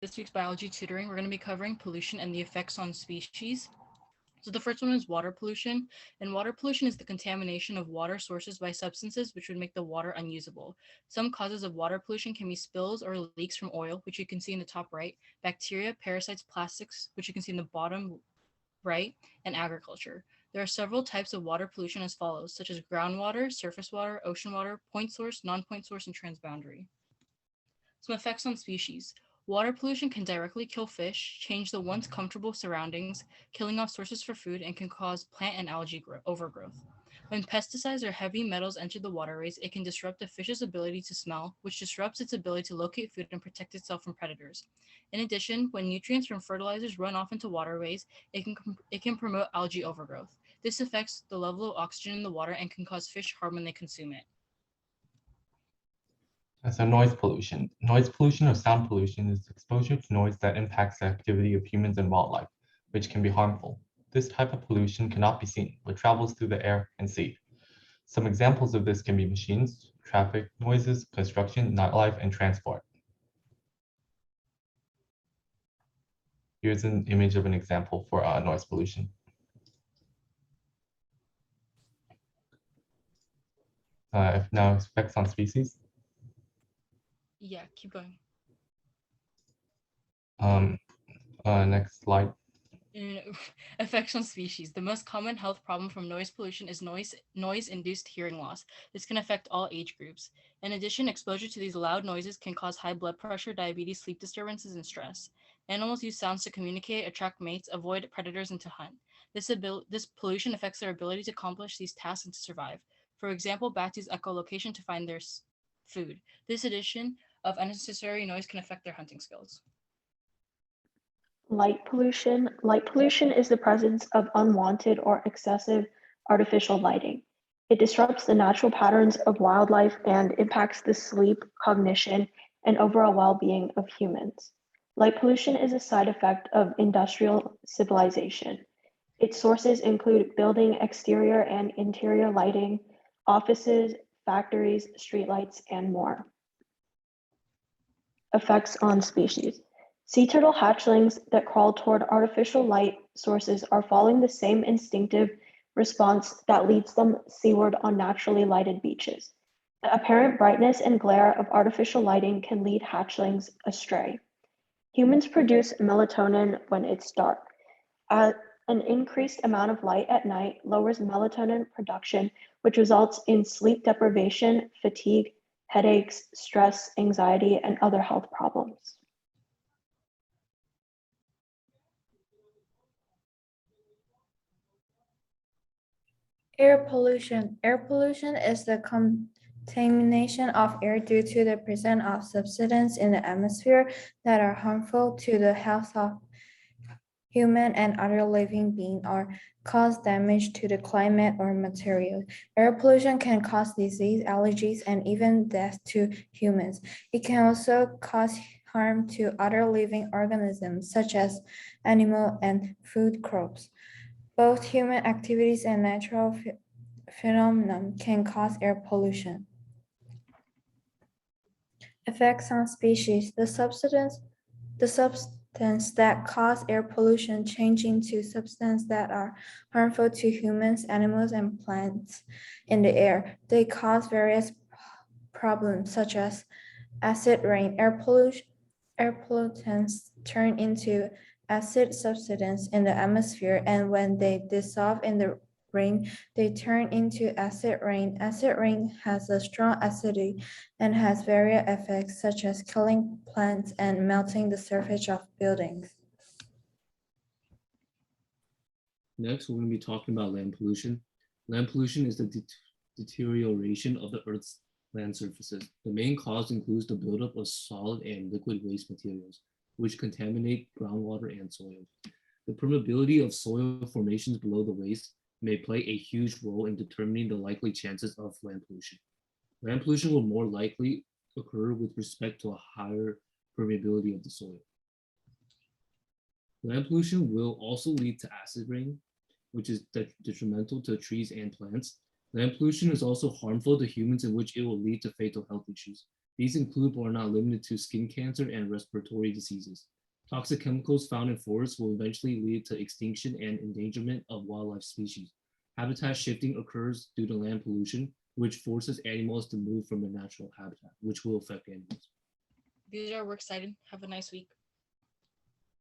this week's biology tutoring, we're going to be covering pollution and the effects on species. So the first one is water pollution, and water pollution is the contamination of water sources by substances which would make the water unusable. Some causes of water pollution can be spills or leaks from oil, which you can see in the top right, bacteria, parasites, plastics, which you can see in the bottom right, and agriculture. There are several types of water pollution as follows, such as groundwater, surface water, ocean water, point source, non-point source, and transboundary. Some effects on species. Water pollution can directly kill fish, change the once comfortable surroundings, killing off sources for food, and can cause plant and algae overgrowth. When pesticides or heavy metals enter the waterways, it can disrupt a fish's ability to smell, which disrupts its ability to locate food and protect itself from predators. In addition, when nutrients from fertilizers run off into waterways, it can promote algae overgrowth. This affects the level of oxygen in the water and can cause fish harm when they consume it. So noise pollution. Noise pollution or sound pollution is exposure to noise that impacts the activity of humans and wildlife, which can be harmful. This type of pollution cannot be seen, but travels through the air and sea. Some examples of this can be machines, traffic, noises, construction, nightlife, and transport. Here's an image of an example for noise pollution. Now effects on species. Yeah, keep going. Next slide. Effects on species. The most common health problem from noise pollution is noise-induced hearing loss. This can affect all age groups. In addition, exposure to these loud noises can cause high blood pressure, diabetes, sleep disturbances, and stress. Animals use sounds to communicate, attract mates, avoid predators, and to hunt. This pollution affects their ability to accomplish these tasks and to survive. For example, bats use echolocation to find their food. This addition of unnecessary noise can affect their hunting skills. Light pollution. Light pollution is the presence of unwanted or excessive artificial lighting. It disrupts the natural patterns of wildlife and impacts the sleep, cognition, and overall well-being of humans. Light pollution is a side effect of industrial civilization. Its sources include building exterior and interior lighting, offices, factories, streetlights, and more. Effects on species. Sea turtle hatchlings that crawl toward artificial light sources are following the same instinctive response that leads them seaward on naturally lighted beaches. The apparent brightness and glare of artificial lighting can lead hatchlings astray. Humans produce melatonin when it's dark. An increased amount of light at night lowers melatonin production, which results in sleep deprivation, fatigue, headaches, stress, anxiety, and other health problems. Air pollution. Air pollution is the contamination of air due to the presence of substances in the atmosphere that are harmful to the health of human and other living beings or cause damage to the climate or materials. Air pollution can cause disease, allergies, and even death to humans. It can also cause harm to other living organisms, such as animal and food crops. Both human activities and natural phenomena can cause air pollution. Effects on species. The substance that cause air pollution change into substances that are harmful to humans, animals, and plants in the air. They cause various problems such as acid rain. Air pollutants turn into acid substances in the atmosphere, and when they dissolve in the rain, they turn into acid rain. Acid rain has a strong acidity and has various effects such as killing plants and melting the surface of buildings. Next, we're going to be talking about land pollution. Land pollution is the deterioration of the Earth's land surfaces. The main cause includes the buildup of solid and liquid waste materials, which contaminate groundwater and soil. The permeability of soil formations below the waste may play a huge role in determining the likely chances of land pollution. Land pollution will more likely occur with respect to a higher permeability of the soil. Land pollution will also lead to acid rain, which is detrimental to trees and plants. Land pollution is also harmful to humans, in which it will lead to fatal health issues. These include but are not limited to skin cancer and respiratory diseases. Toxic chemicals found in forests will eventually lead to extinction and endangerment of wildlife species. Habitat shifting occurs due to land pollution, which forces animals to move from their natural habitat, which will affect animals. These are our works cited. Have a nice week.